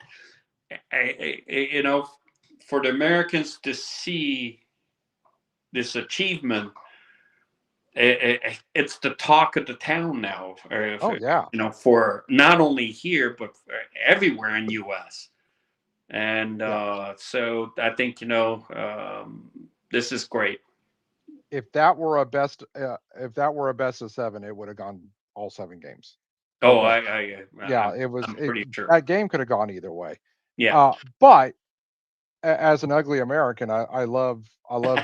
B: For the Americans to see this achievement, it's the talk of the town now.
C: oh yeah.
B: For not only here but for everywhere in U.S. And so I think this is great.
C: If that were a best of 7, it would have gone all 7 games.
B: Oh,
C: Okay. Yeah,
B: I'm pretty sure.
C: that game could have gone either way.
B: Yeah.
C: But as an ugly American, I love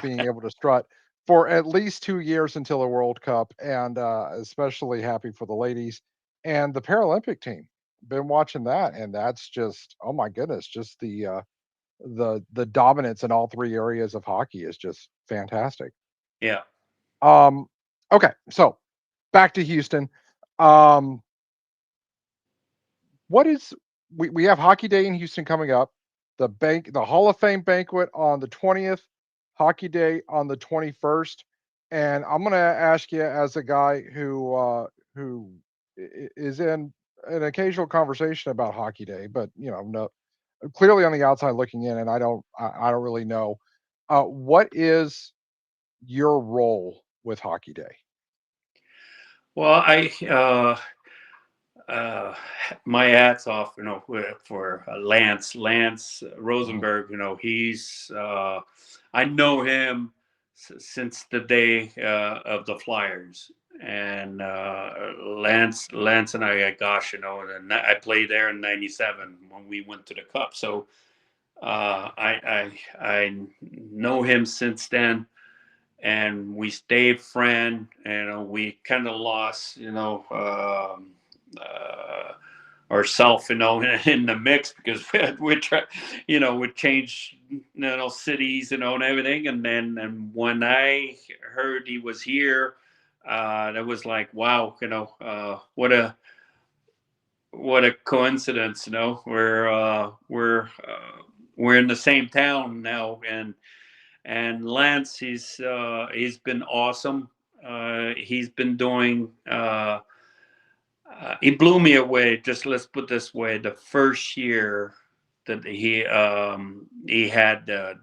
C: being able to strut for at least 2 years until the World Cup, and especially happy for the ladies and the Paralympic team. Been watching that, and that's just, oh my goodness, just the dominance in all 3 areas of hockey is just fantastic.
B: Yeah.
C: Okay, so back to Houston. Um, what is we have Hockey Day in Houston coming up. The Hall of Fame banquet on the 20th, Hockey Day on the 21st, and I'm going to ask you, as a guy who is in an occasional conversation about Hockey Day, but no, clearly on the outside looking in, and I don't really know. What is your role with Hockey Day?
B: Well, my hats off, for Lance Rosenberg. He's I know him since the day of the Flyers, and Lance and I, gosh, and I played there in '97 when we went to the Cup. So I know him since then, and we stayed friend. We kind of lost, ourselves, in the mix, because we changed, cities, and everything. And when I heard he was here, that was like, wow, what a coincidence, we're in the same town now. And Lance, he's been awesome. He's been doing. He blew me away. Just, let's put this way: the first year that he had the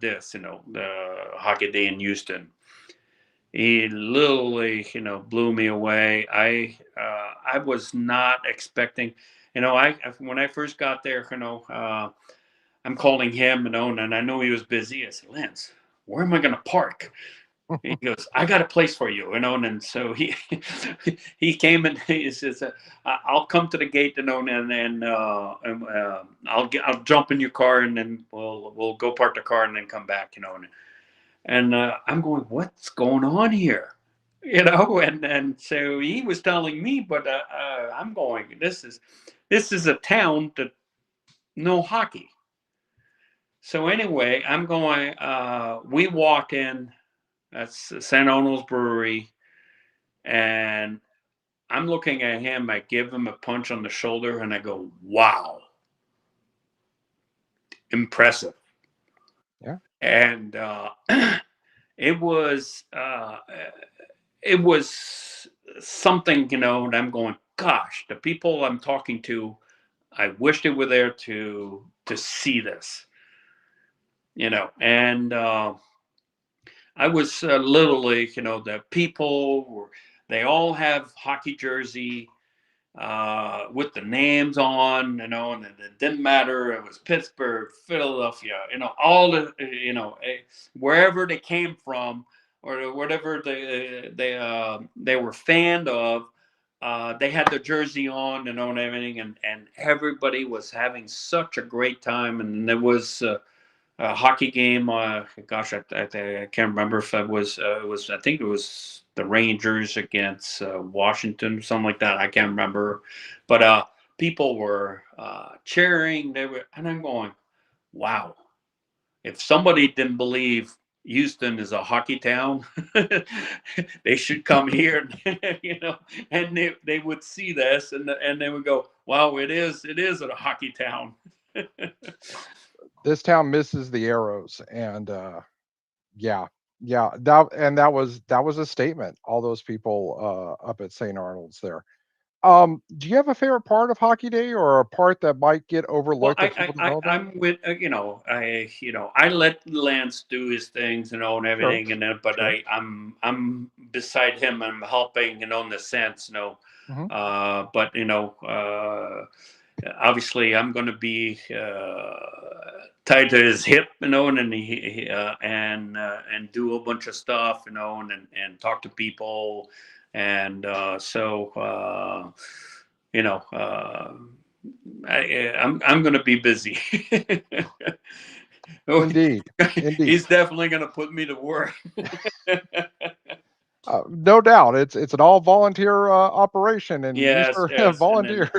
B: Hockey Day in Houston, he literally blew me away. I was not expecting. When I first got there, I'm calling him, and I know he was busy. I said, Lance, where am I going to park? He goes, I got a place for you, and so he came, and he says, I'll come to the gate, and I'll jump in your car, and then we'll go park the car and then come back, and I'm going, what's going on here? And so he was telling me, but I'm going, this is a town that no hockey. So anyway, I'm going, we walk in, that's San Arnold's Brewery, and I'm looking at him. I give him a punch on the shoulder, and I go, wow, impressive.
C: Yeah.
B: And it was something, and I'm going, gosh, the people I'm talking to, I wish they were there to see this, and I was literally, the people they all have hockey jersey, with the names on, and it didn't matter. It was Pittsburgh, Philadelphia, all the, wherever they came from or whatever they were fanned of. They had the jersey on and everything, and everybody was having such a great time. And there was a hockey game. Gosh, I can't remember if it was. I think it was the Rangers against Washington, something like that. I can't remember, but people were cheering. And I'm going, wow. If somebody didn't believe Houston is a hockey town, they should come here, and they would see this, and they would go, wow, it is a hockey town.
C: This town misses the arrows, and yeah, that was a statement. All those people up at St. Arnold's there. Do you have a favorite part of Hockey Day, or a part that might get
B: Well,
C: overlooked that people don't know about?
B: I'm with I let Lance do his things, and
C: Sure,
B: everything, but
C: sure.
B: I'm beside him. I'm helping, in the sense,
C: Hmm.
B: but obviously I'm going to be tied to his hip, and and do a bunch of stuff, and talk to people, and so you know. I'm going to be busy.
C: Indeed, indeed.
B: He's definitely going to put me to work.
C: No doubt, it's an all volunteer operation, and you
B: Yes,
C: sure have
B: yes, and then
C: volunteered.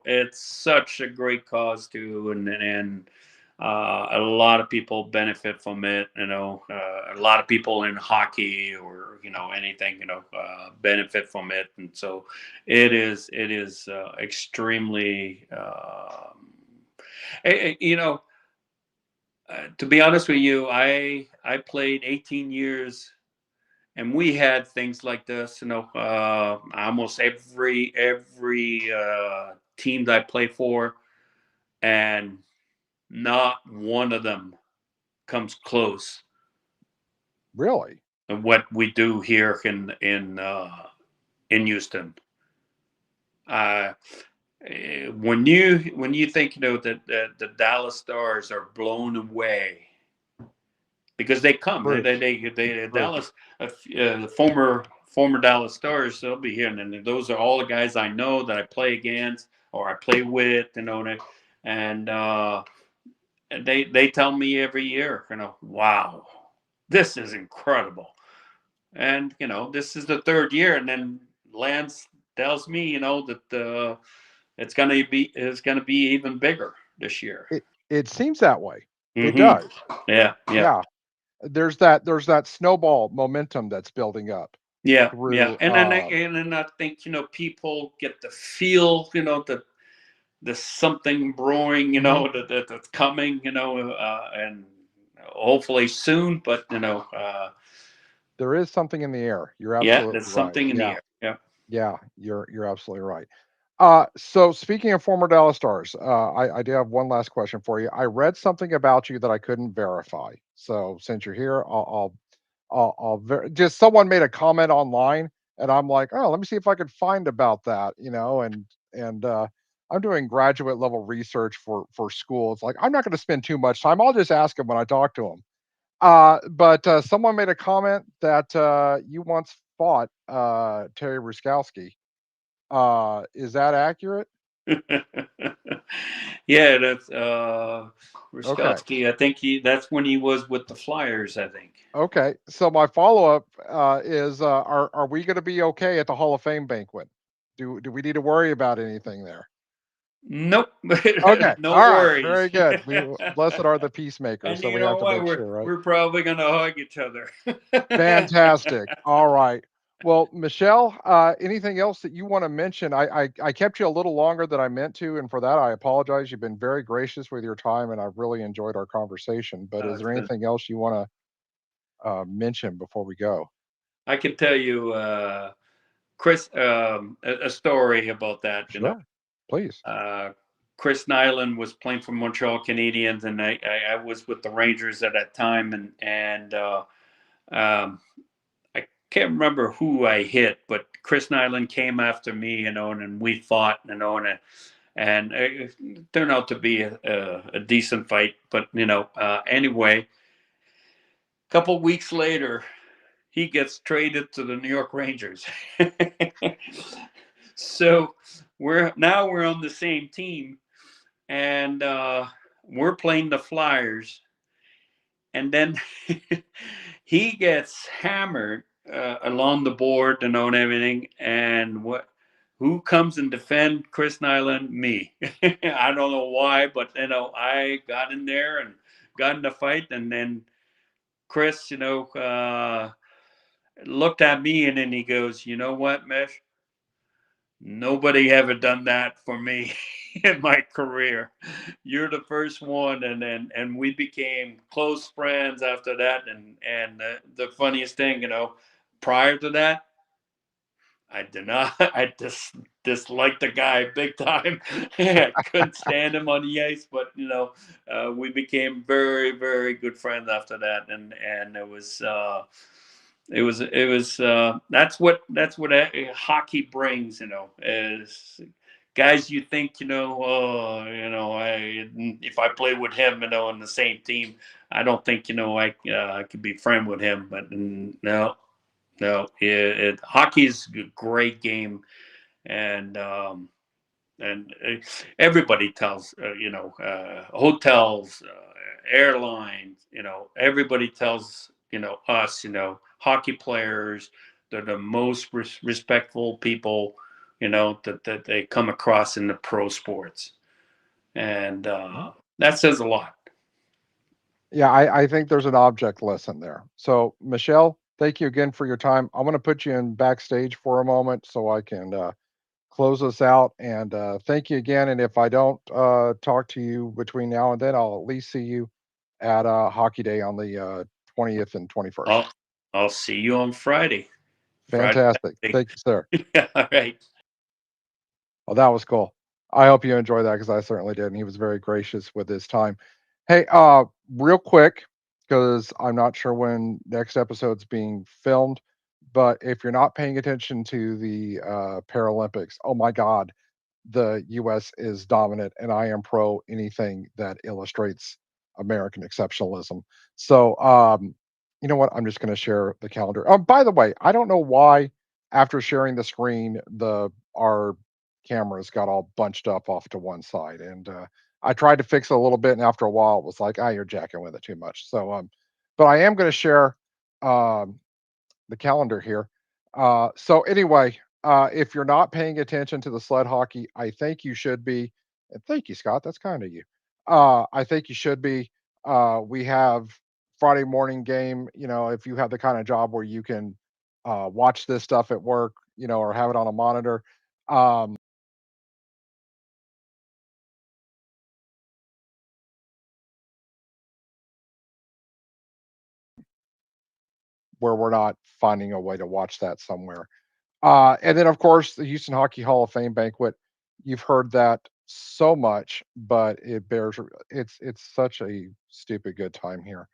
B: it's such a great cause too, and a lot of people benefit from it. A lot of people in hockey or anything, benefit from it, and so it is extremely. Eh, you know, to be honest with you, I played 18 years, and we had things like this. Almost every team that I play for, and not one of them comes close
C: Really?
B: to what we do here in Houston. Uh, when you think that the Dallas Stars are blown away because they come.
C: Bruce, Bruce.
B: Dallas, the former Dallas Stars, they'll be here, and those are all the guys I know that I play against or I play with, and they tell me every year, wow, this is incredible, and this is the third year, and then Lance tells me, that it's gonna be even bigger this year.
C: It seems that way. It
B: Hmm.
C: does.
B: Yeah, yeah.
C: Yeah. There's that snowball momentum that's building up
B: Yeah, yeah,
C: through
B: and then I think people get the feel, that there's something brewing,
C: mhm.
B: that's coming, and hopefully soon. But
C: There is something in the air. You're
B: yeah,
C: absolutely
B: there's
C: right.
B: something in the
C: Yeah.
B: air. Yeah.
C: Yeah, you're absolutely right. So speaking of former Dallas Stars, I do have one last question for you. I read something about you that I couldn't verify. So since you're here, just someone made a comment online, and I'm like, oh, let me see if I could find about that, and I'm doing graduate level research for school. It's like I'm not going to spend too much time. I'll just ask them when I talk to them. But someone made a comment that you once fought Terry Ruskowski. Is that accurate?
B: Yeah, that's
C: Okay.
B: Ruskowski. I think that's when he was with the Flyers, I think.
C: Okay. So my follow-up is are we going to be okay at the Hall of Fame banquet? Do we need to worry about anything there?
B: Nope.
C: Okay.
B: No
C: All right.
B: worries.
C: Very good. We blessed are the peacemakers,
B: And
C: so
B: you
C: we have
B: know
C: to
B: what?
C: make
B: We're
C: sure, right?
B: we're probably gonna hug each other.
C: Fantastic. All right. Well, Michelle, anything else that you want to mention? I kept you a little longer than I meant to, and for that I apologize. You've been very gracious with your time, and I've really enjoyed our conversation. But is
B: It's
C: there
B: been.
C: anything else you want to mention before we go?
B: I can tell you, Chris, a story about that.
C: Sure. Please.
B: Uh, Chris Nyland was playing for Montreal Canadiens, and I was with the Rangers at that time, and um, I can't remember who I hit, but Chris Nyland came after me, and we fought, and it turned out to be a decent fight. But anyway, a couple weeks later, he gets traded to the New York Rangers. So we're on the same team, and we're playing the Flyers, and then he gets hammered along the board, and everything. And who comes and defend Chris Nyland? Me. I don't know why, but I got in there and got in the fight, and then Chris, looked at me, and then he goes, "You know what, Mesh? Nobody ever done that for me in my career. You're the first one." And we became close friends after that. And the funniest thing, prior to that, I did not. I just disliked the guy big time. I couldn't stand him on the ice, but we became very, very good friends after that. And it was that's what hockey brings, is guys you think, oh, if I played with him, in the same team, I don't think, I could be friend with him. But no, no, hockey's a great game. And everybody tells, hotels, airlines, everybody tells, us, hockey players, they're the most respectful people, that they come across in the pro sports. And that says a lot.
C: Yeah, I think there's an object lesson there. So, Michelle, thank you again for your time. I'm going to put you in backstage for a moment so I can close us out. And thank you again. And if I don't talk to you between now and then, I'll at least see you at Hockey Day on the 20th and 21st.
B: I'll see you on Friday.
C: Fantastic. Thank you, sir.
B: All right.
C: Well, that was cool. I hope you enjoyed that because I certainly did. And he was very gracious with his time. Hey, real quick, because I'm not sure when next episode's being filmed, but if you're not paying attention to the Paralympics, oh my God, the U.S. is dominant, and I am pro anything that illustrates American exceptionalism. So, you know what? I'm just going to share the calendar. By the way, I don't know why after sharing the screen, our cameras got all bunched up off to one side, and I tried to fix it a little bit, and after a while, it was like, ah, you're jacking with it too much. So, but I am going to share the calendar here. So anyway, if you're not paying attention to the sled hockey, I think you should be. And thank you, Scott. That's kind of you. I think you should be. We have Friday morning game. If you have the kind of job where you can watch this stuff at work, or have it on a monitor. Where we're not finding a way to watch that somewhere. And then, of course, the Houston Hockey Hall of Fame banquet. You've heard that so much, but it bears. It's such a stupid good time here.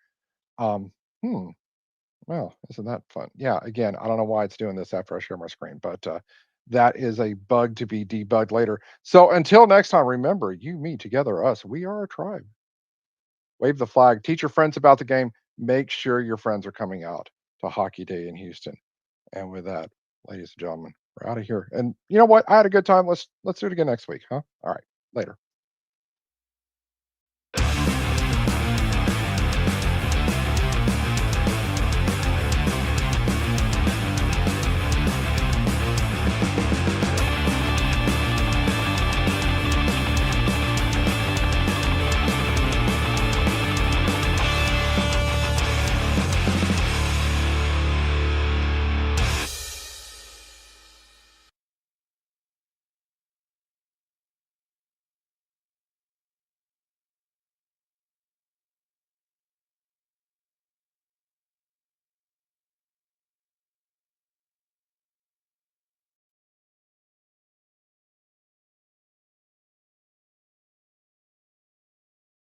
C: Um, hmm. Well, isn't that fun? Yeah. Again, I don't know why it's doing this after I share my screen, but that is a bug to be debugged later. So until next time, remember, you, me, together, us. We are a tribe. Wave the flag. Teach your friends about the game. Make sure your friends are coming out to Hockey Day in Houston. And with that, ladies and gentlemen, we're out of here. And you know what? I had a good time. Let's do it again next week, huh? All right. Later.